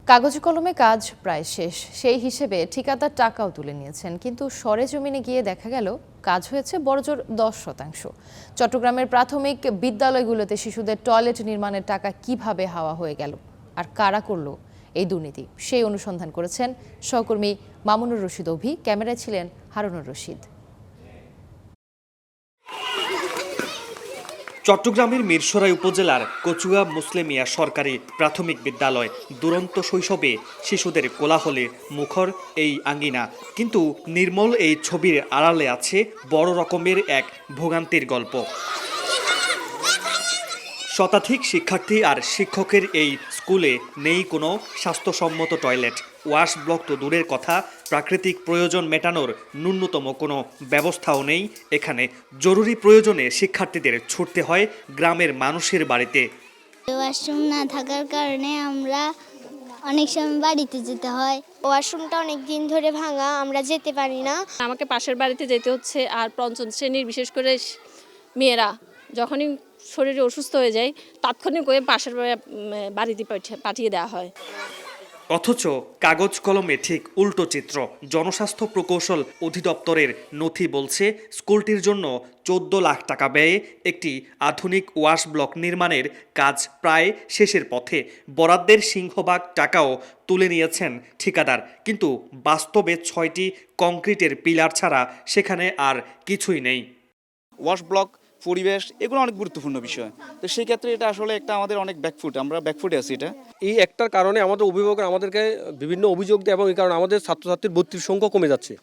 কাগজে কলমে কাজ প্রায় শেষ, সেই হিসেবে ঠিকাদার টাকাও তুলে নিয়েছেন, কিন্তু সরেজমিনে গিয়ে দেখা গেল কাজ হয়েছে বড়জোর 10%। চট্টগ্রামের প্রাথমিক বিদ্যালয়গুলোতে শিশুদের টয়লেট নির্মাণের টাকা কিভাবে হাওয়া হয়ে গেল আর কারা করলো এই দুর্নীতি, সেই অনুসন্ধান করেছেন সহকর্মী মামুনুর রশিদ অভি। ক্যামেরায় ছিলেন হারুনুর রশিদ। চট্টগ্রামের মিরসরাই উপজেলার কচুয়া মুসলিমিয়া সরকারি প্রাথমিক বিদ্যালয়। দুরন্ত শৈশবে শিশুদের কোলাহলে মুখর এই আঙ্গিনা, কিন্তু নির্মল এই ছবির আড়ালে আছে বড় রকমের এক ভোগান্তির গল্প। শতাধিক শিক্ষার্থী আর শিক্ষকের এই স্কুলে নেই কোনো স্বাস্থ্যসম্মত টয়লেট, ওয়াশ ব্লক তো দূরের কথা, প্রাকৃতিক প্রয়োজন মেটানোর ন্যূনতম কোনো ব্যবস্থাও নেই এখানে। জরুরি প্রয়োজনে শিক্ষার্থীদের ছুটতে হয় গ্রামের মানুষের বাড়িতে। ওয়াশরুম না থাকার কারণে আমরা অনেক সময় বাড়িতে যেতে হয়। ওয়াশরুমটা অনেক দিন ধরে ভাঙা, আমরা যেতে পারি না। আমাকে পাশের বাড়িতে যেতে হচ্ছে। আর পঞ্চম শ্রেণীর বিশেষ করে মেয়েরা যখনই শরীরে অসুস্থ হয়ে যায় তাৎক্ষণিক করে পাশের বাড়িতে পাঠিয়ে দেওয়া হয়। অথচ কাগজ কলমে ঠিক উল্টো চিত্র। জনস্বাস্থ্য প্রকৌশল অধিদপ্তরের নথি বলছে স্কুলটির জন্য 14 লাখ টাকা ব্যয়ে একটি আধুনিক ওয়াশ ব্লক নির্মাণের কাজ প্রায় শেষের পথে। বরাদ্দের সিংহভাগ টাকাও তুলে নিয়েছেন ঠিকাদার, কিন্তু বাস্তবে 6টি কংক্রিটের পিলার ছাড়া সেখানে আর কিছুই নেই। ওয়াশ ব্লক, পরিবেশ, এগুলো অনেক গুরুত্বপূর্ণ বিষয়। তো সেই ক্ষেত্রে এটা আসলে একটা আমাদের অনেক আমরা ব্যাকফুটে আছি। এটা এই একটার কারণে আমাদের অভিভাবকরা আমাদেরকে বিভিন্ন অভিযোগ দেয় এবং এই কারণে আমাদের ছাত্রছাত্রীর ভর্তির সংখ্যা কমে যাচ্ছে।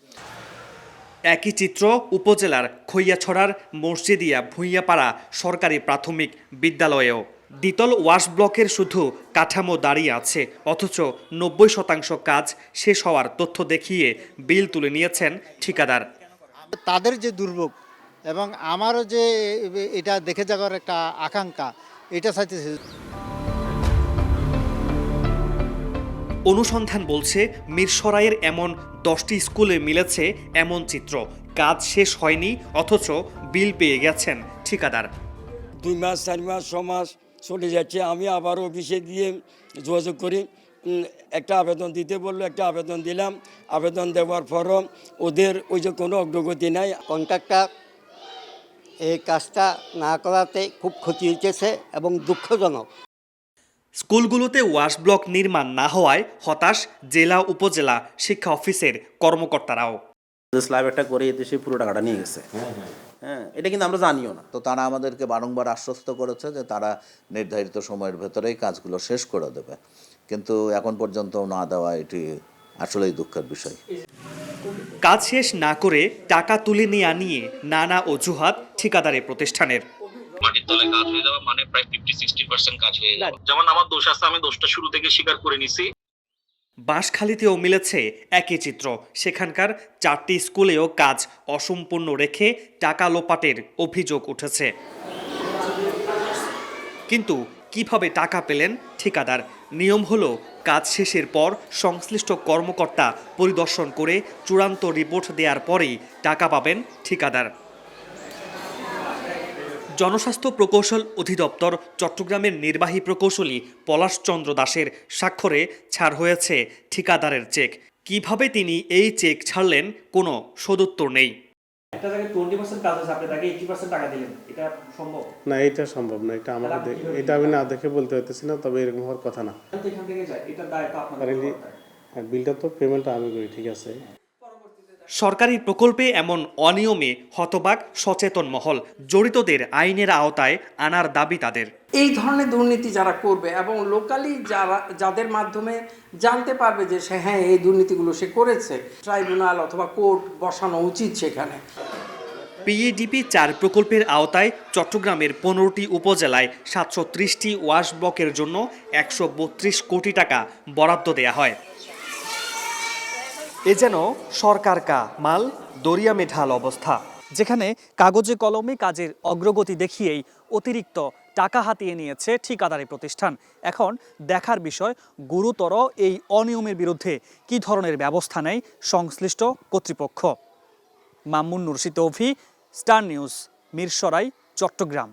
একই চিত্র উপজেলার খৈয়াছড়ার মসজিদিয়া ভুঁইয়াপাড়া সরকারি প্রাথমিক বিদ্যালয়েও। দ্বিতল ওয়াশ ব্লকের শুধু কাঠামো দাঁড়িয়ে আছে, অথচ 90% কাজ শেষ হওয়ার তথ্য দেখিয়ে বিল তুলে নিয়েছেন ঠিকাদার। তাদের যে দুর্ভোগ এবং আমারও যে এটা দেখে যাওয়ার একটা আকাঙ্ক্ষা, এটা চাইতেছে। অনুসন্ধান বলছে মিরসরাইয়ের এমন 10টি স্কুলে মিলেছে এমন চিত্র। কাজ শেষ হয়নি, অথচ বিল পেয়ে গেছেন ঠিকাদার। 2 মাস 4 মাস 6 মাস চলে যাচ্ছে। আমি আবার অফিসে গিয়ে যোগাযোগ করি, একটা আবেদন দিতে বললো, একটা আবেদন দিলাম। আবেদন দেওয়ার পরও ওদের ওই যে কোনো অগ্রগতি নাই। কন্ট্রাক্টর এই কাজটা না করাতে খুব ক্ষতি হইতেছে এবং দুঃখজনক। স্কুলগুলোতে ওয়াশ ব্লক নির্মাণ না হওয়ায় হতাশ জেলা উপজেলা শিক্ষা অফিসের কর্মকর্তারাও। স্ল্যাব একটা করে এদেশে পুরো টাকাটা নিয়ে গেছে। হ্যাঁ, এটা কিন্তু আমরা জানিও না। তো তারা আমাদেরকে বারংবার আশ্বস্ত করেছে যে তারা নির্ধারিত সময়ের ভেতরেই কাজগুলো শেষ করে দেবে, কিন্তু এখন পর্যন্ত না দেওয়া এটি আসলেই দুঃখের বিষয়। কাজ শেষ না করে টাকা তুলে নিয়ে নানা অজুহাত ঠিকাদারি প্রতিষ্ঠানের। মাটির তলায় কাজ হয়ে যাওয়া মানে প্রায় 50-60% কাজ হয়ে যাওয়া। যেমন আমার দোষ আছে, আমি দোষটা শুরু থেকে স্বীকার করে নিছি। বাঁশখালীতেও মিলেছে একই চিত্র। সেখানকার 4টি স্কুলেও কাজ অসম্পূর্ণ রেখে টাকা লোপাটের অভিযোগ উঠেছে। কিন্তু কিভাবে টাকা পেলেন ঠিকাদার? নিয়ম হলো কাজ শেষের পর সংশ্লিষ্ট কর্মকর্তা পরিদর্শন করে চূড়ান্ত রিপোর্ট দেওয়ার পরেই টাকা পাবেন ঠিকাদার। জনস্বাস্থ্য প্রকৌশল অধিদপ্তর চট্টগ্রামের নির্বাহী প্রকৌশলী পলাশ চন্দ্র দাসের স্বাক্ষরে ছাড় হয়েছে ঠিকাদারের চেক। কিভাবে তিনি এই চেক ছাড়লেন কোনো সদুত্তর নেই। একটা জায়গায় 20% কাজ আছে, আপনি তাকে 80% টাকা দিলেন, এটা সম্ভব না, এটা সম্ভব না। এটা আমাকে এটা আমি না দেখে বলতে হইতেছি না, তবে এরকম হওয়ার কথা না। এখান থেকে যায়, এটা দায় তো আপনার। বিলটা তো পেমেন্টটা আমি করি, ঠিক আছে। সরকারি প্রকল্পে এমন অনিয়মে হতবাক সচেতন মহল। জড়িতদের আইনের আওতায় আনার দাবি তাদের। এই ধরনের দুর্নীতি যারা করবে এবং লোকালি যাদের মাধ্যমে জানতে পারবে যে সে হ্যাঁ এই দুর্নীতিগুলো সে করেছে, ট্রাইব্যুনাল অথবা কোর্ট বসানো উচিত সেখানে। পিইডিপি 4 প্রকল্পের আওতায় চট্টগ্রামের 15টি উপজেলায় 730টি ওয়াশ ব্লকের জন্য 132 কোটি টাকা বরাদ্দ দেয়া হয়। এ যেন সরকার কা মাল দরিয়া মেঢাল অবস্থা, যেখানে কাগজে কলমে কাজের অগ্রগতি দেখিয়েই অতিরিক্ত টাকা হাতিয়ে নিয়েছে ঠিকাদারি প্রতিষ্ঠান। এখন দেখার বিষয় গুরুতর এই অনিয়মের বিরুদ্ধে কী ধরনের ব্যবস্থা নেয় সংশ্লিষ্ট কর্তৃপক্ষ। মামুনুর রশিদ অভি, স্টার নিউজ, মিরসরাই, চট্টগ্রাম।